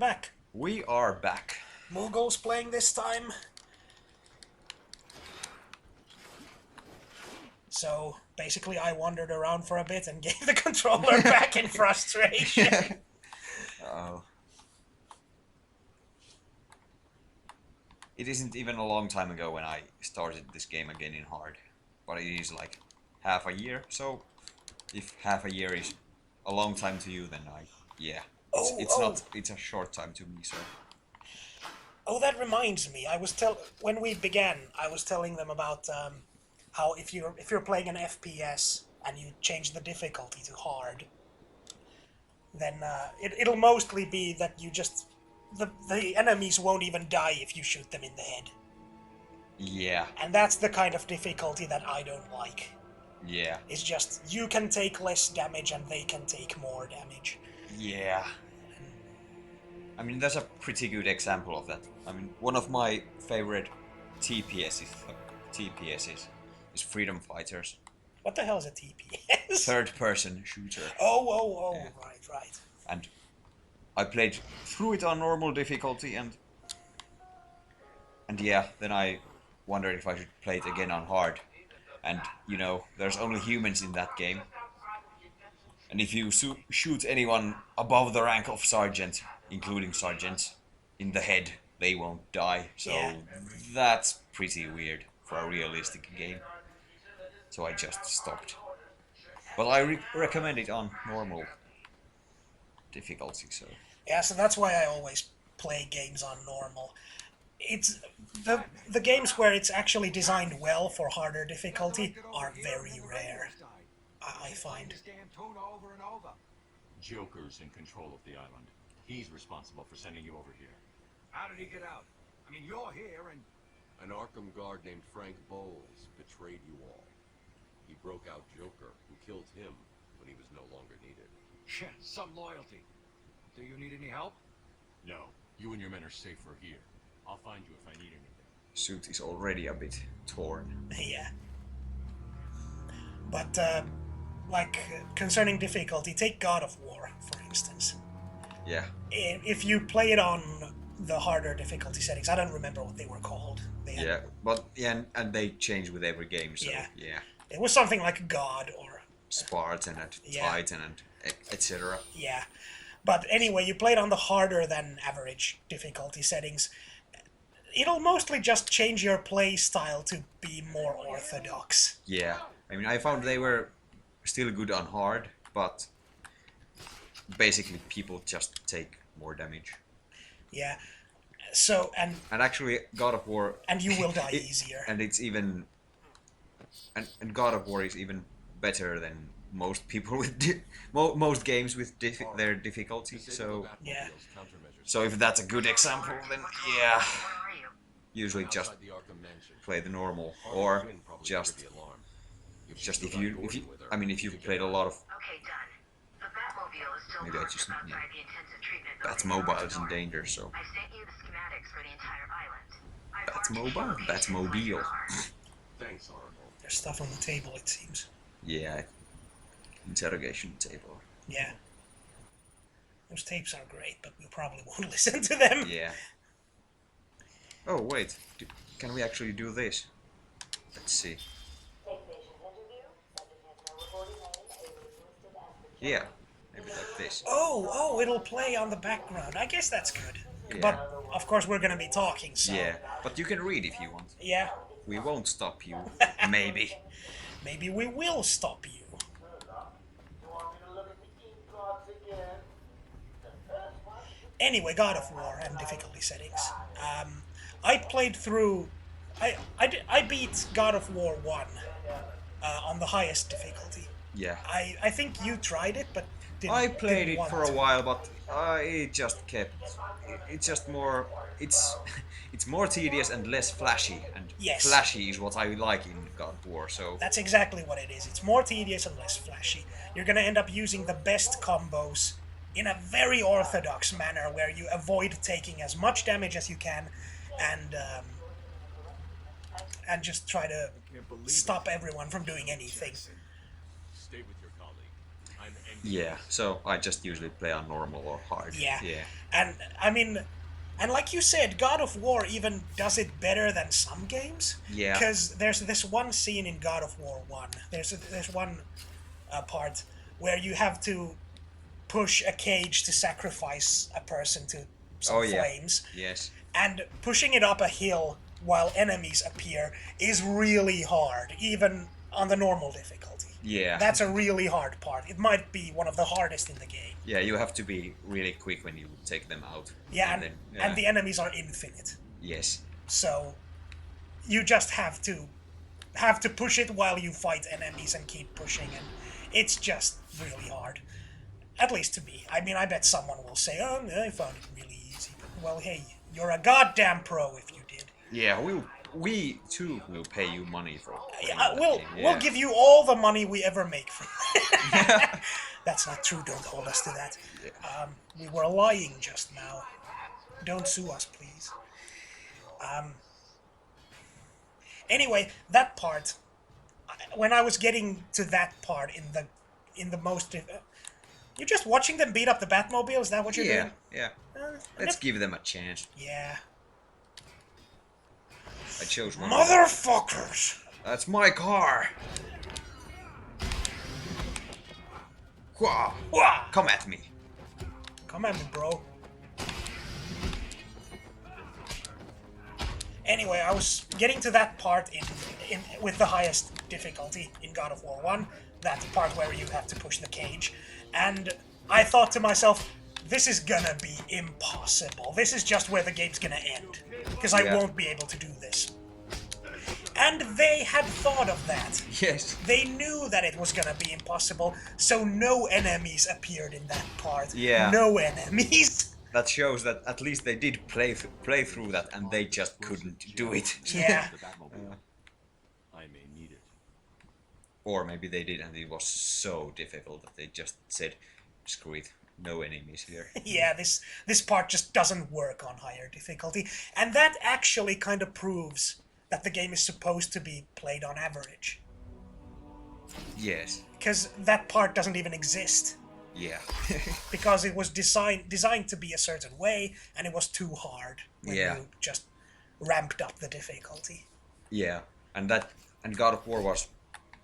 back. We are back. Moogle's playing this time. So, basically I wandered around for a bit and gave the controller back in frustration. Oh. It isn't even a long time ago when I started this game again in hard. But it is like half a year, so if half a year is a long time to you, then yeah. It's a short time to me, so. Oh, that reminds me. When we began, I was telling them about how if you're playing an FPS and you change the difficulty to hard, then it'll mostly be that you just the enemies won't even die if you shoot them in the head. Yeah. And that's the kind of difficulty that I don't like. Yeah. It's just you can take less damage and they can take more damage. Yeah. I mean, that's a pretty good example of that. I mean, one of my favorite TPSs is Freedom Fighters. What the hell is a TPS? Third-person shooter. Oh, Yeah. right. And I played through it on normal difficulty, and yeah, then I wondered if I should play it again on hard. And, you know, there's only humans in that game. And if you shoot anyone above the rank of sergeant, including sergeants, in the head, they won't die. So Yeah. that's pretty weird for a realistic game. So I just stopped. But I recommend it on normal difficulty, so. Yeah, so that's why I always play games on normal. It's the games where it's actually designed well for harder difficulty are very rare. I find. Joker's in control of the island. He's responsible for sending you over here. How did he get out? I mean, you're here and... An Arkham guard named Frank Bowles betrayed you all. He broke out Joker, who killed him when he was no longer needed. Yeah, some loyalty. Do you need any help? No, you and your men are safer here. I'll find you if I need anything. Suit is already a bit torn. Yeah. But, concerning difficulty, take God of War, for instance. Yeah. If you play it on the harder difficulty settings, I don't remember what they were called. And they change with every game, so yeah. It was something like God or... Spartan and Titan and etc. Yeah. But anyway, you play it on the harder than average difficulty settings. It'll mostly just change your play style to be more orthodox. Yeah. I mean, I found they were still good on hard, but basically people just take more damage. Yeah. So, and actually, God of War... And you will die easier. And it's even... And God of War is even better than most people with... most games with their difficulty, so... Yeah. So if that's a good example, then yeah... Usually just play the normal, or just if you've played a lot of... Maybe I just... Yeah. That's mobile is in danger, so... That's mobile? That's mobile. Thanks, Oracle. There's stuff on the table, it seems. Yeah. Interrogation table. Yeah. Those tapes are great, but we probably won't listen to them. Yeah. Oh, wait. Can we actually do this? Let's see. Yeah. Maybe like this. Oh, it'll play on the background. I guess that's good. Yeah. But, of course, we're gonna be talking, so... Yeah, but you can read if you want. Yeah. We won't stop you. Maybe. Maybe we will stop you. Anyway, God of War and difficulty settings. I played through... I beat God of War 1 on the highest difficulty. Yeah. I think you tried it, but I played it for a while, but it just kept... It's just more... It's more tedious and less flashy, and Yes. flashy is what I like in God of War, so... That's exactly what it is. It's more tedious and less flashy. You're gonna end up using the best combos in a very orthodox manner, where you avoid taking as much damage as you can, and just try to stop everyone from doing anything. Stay with your colleague. I'm Yeah, so I just usually play on normal or hard. Yeah. Yeah. And I mean, and like you said, God of War even does it better than some games. Yeah. Because there's this one scene in God of War 1. There's one part where you have to push a cage to sacrifice a person to some Oh yeah. flames. Yes. And pushing it up a hill while enemies appear is really hard, even on the normal difficulty. Yeah. That's a really hard part. It might be one of the hardest in the game. Yeah, you have to be really quick when you take them out. Yeah, And then, and the enemies are infinite. yes. So you just have to push it while you fight enemies and keep pushing, and it's just really hard. At least to me. I mean, I bet someone will say, "Oh, no, I found it really easy." Well, hey, you're a goddamn pro if you did. Yeah, we too will pay you money for playing Yeah, that we'll game. we'll give you all the money we ever make from. That's not true. Don't hold us to that. We were lying just now. Don't sue us, please. Anyway, that part. When I was getting to that part in the most. You're just watching them beat up the Batmobile. Is that what you're Yeah, doing? yeah. Uh, Let's give them a chance. Yeah. I chose one. Motherfuckers! That's my car. Wah! Wah! Come at me. Come at me, bro. Anyway, I was getting to that part in with the highest difficulty in God of War 1, that part where you have to push the cage, and I thought to myself, this is gonna be impossible. This is just where the game's gonna end, because I Yeah. won't be able to do this. And they had thought of that. Yes. They knew that it was gonna be impossible, so no enemies appeared in that part. Yeah. No enemies. That shows that at least they did play through that, and they just couldn't do it. Yeah. The Batmobile. I may need it. Or maybe they did, and it was so difficult that they just said, "Screw it, no enemies here." Yeah, this part just doesn't work on higher difficulty, and that actually kind of proves that the game is supposed to be played on average, Yes. because that part doesn't even exist, Yeah. because it was designed to be a certain way, and it was too hard when Yeah. you just ramped up the difficulty. Yeah. And God of War was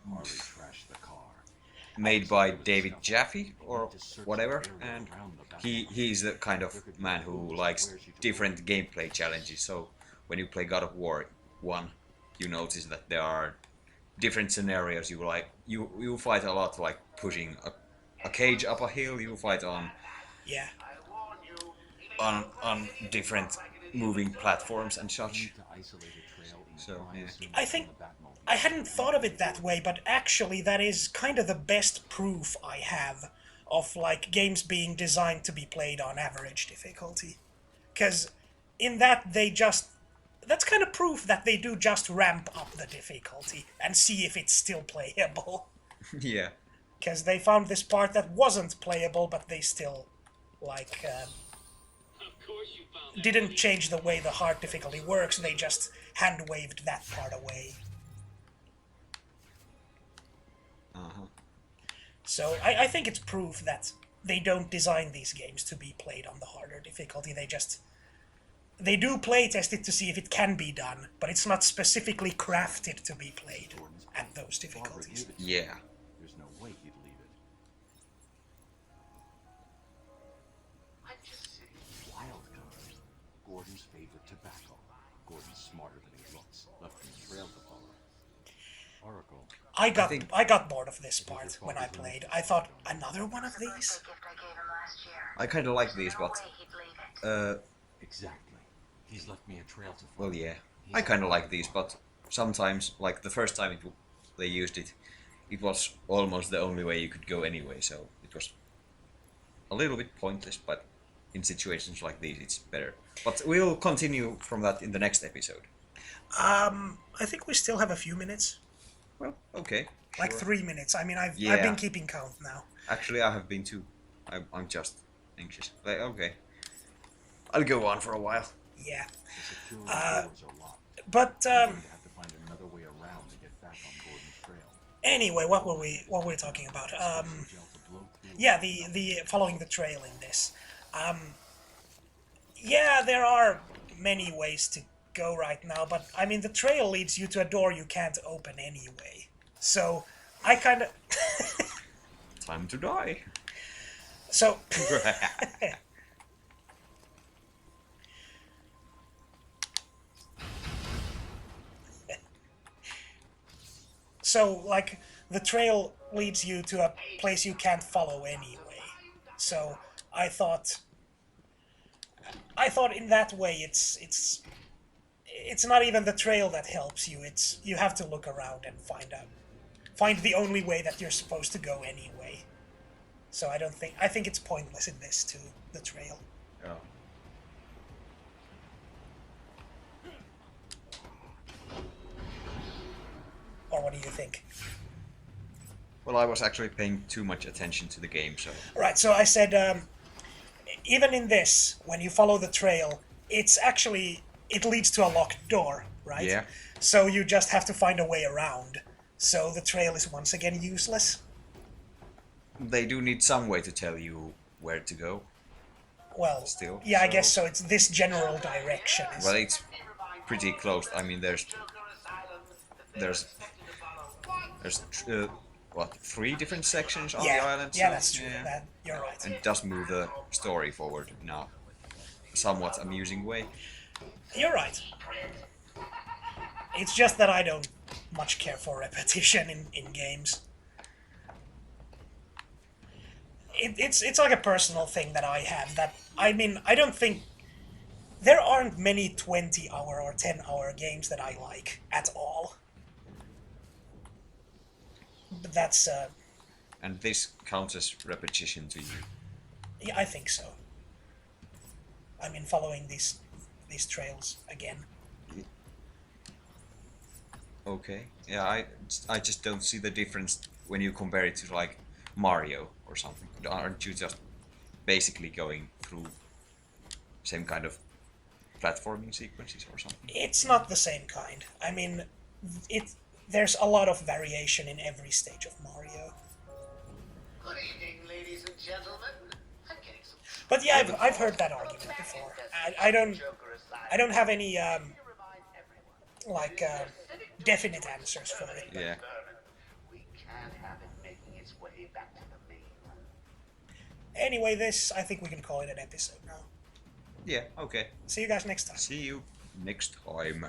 Harley crashed the car. made by David Jaffe or whatever, and he's the kind of man who likes different gameplay challenges. So when you play God of War 1, you notice that there are different scenarios. You fight a lot, like pushing a cage up a hill. You fight Yeah. on different moving platforms and such. To isolate a trail in So, crime yeah. scene I from think the Batmobile. I hadn't thought of it that way, but actually that is kind of the best proof I have of like games being designed to be played on average difficulty. Cause in that that's kind of proof that they do just ramp up the difficulty and see if it's still playable. Yeah. Cause they found this part that wasn't playable, but they still like didn't change the way the hard difficulty works. They just hand waved that part away. Uh-huh. So I think it's proof that they don't design these games to be played on the harder difficulty. They do play test it to see if it can be done, but it's not specifically crafted to be played at those difficulties. Yeah. There's no way he'd leave it. Wild card. Gordon's favorite tobacco. Gordon's smarter than he looks. Left him a trail to follow. Oracle. I got bored of this part when I played. I thought, another one of these? I kind of like these, but Exactly. He's left me a trail to follow. well, yeah. I kind of like these, but sometimes, like the first time they used it, it was almost the only way you could go anyway. So it was a little bit pointless, but in situations like these, it's better. But we'll continue from that in the next episode. I think we still have a few minutes. Well, okay. Like sure. 3 minutes. I mean, I've Yeah. been keeping count now. Actually, I have been too. I'm just anxious. Like, okay. I'll go on for a while. Yeah. The security doors are locked. But We're going to have to find another way around to get back on Gordon's trail. anyway, what were we talking about? Special gel to blow through Yeah, the following the trail in this. Yeah, there are many ways to go right now, but I mean the trail leads you to a door you can't open anyway. So I kind of Time to die. so so like the trail leads you to a place you can't follow anyway. So I thought I thought in that way it's not even the trail that helps you. It's you have to look around and find the only way that you're supposed to go anyway. So I think it's pointless in this too, the trail. Oh. Or what do you think? Well, I was actually paying too much attention to the game, so Right, so I said even in this, when you follow the trail, it leads to a locked door, right? yeah. So you just have to find a way around. So the trail is once again useless. They do need some way to tell you where to go. Well, Still, yeah, I so- guess so. It's this general direction. Well, it's pretty close. I mean, there's what, 3 different sections on the yeah, island. yeah, so, that's true. yeah. That you're right. And it does move the story forward in a somewhat amusing way. You're right. It's just that I don't much care for repetition in games. It's like a personal thing that I have. That I mean, I don't think there aren't many 20-hour or 10-hour games that I like at all. But that's And this counts as repetition to you. yeah, I think so. I mean, following these trails again. Okay. Yeah, I just don't see the difference when you compare it to like Mario or something. Aren't you just basically going through same kind of platforming sequences or something? It's not the same kind. I mean, it there's a lot of variation in every stage of Mario. Good evening, ladies and gentlemen. I'm getting some But yeah, I've heard that argument before. I don't Joker aside. I don't have any To remind everyone, like definite answers for it. Yeah. we can't have it making its way back to the mainland. Anyway, this I think we can call it an episode now. Yeah, okay. See you guys next time. See you next time.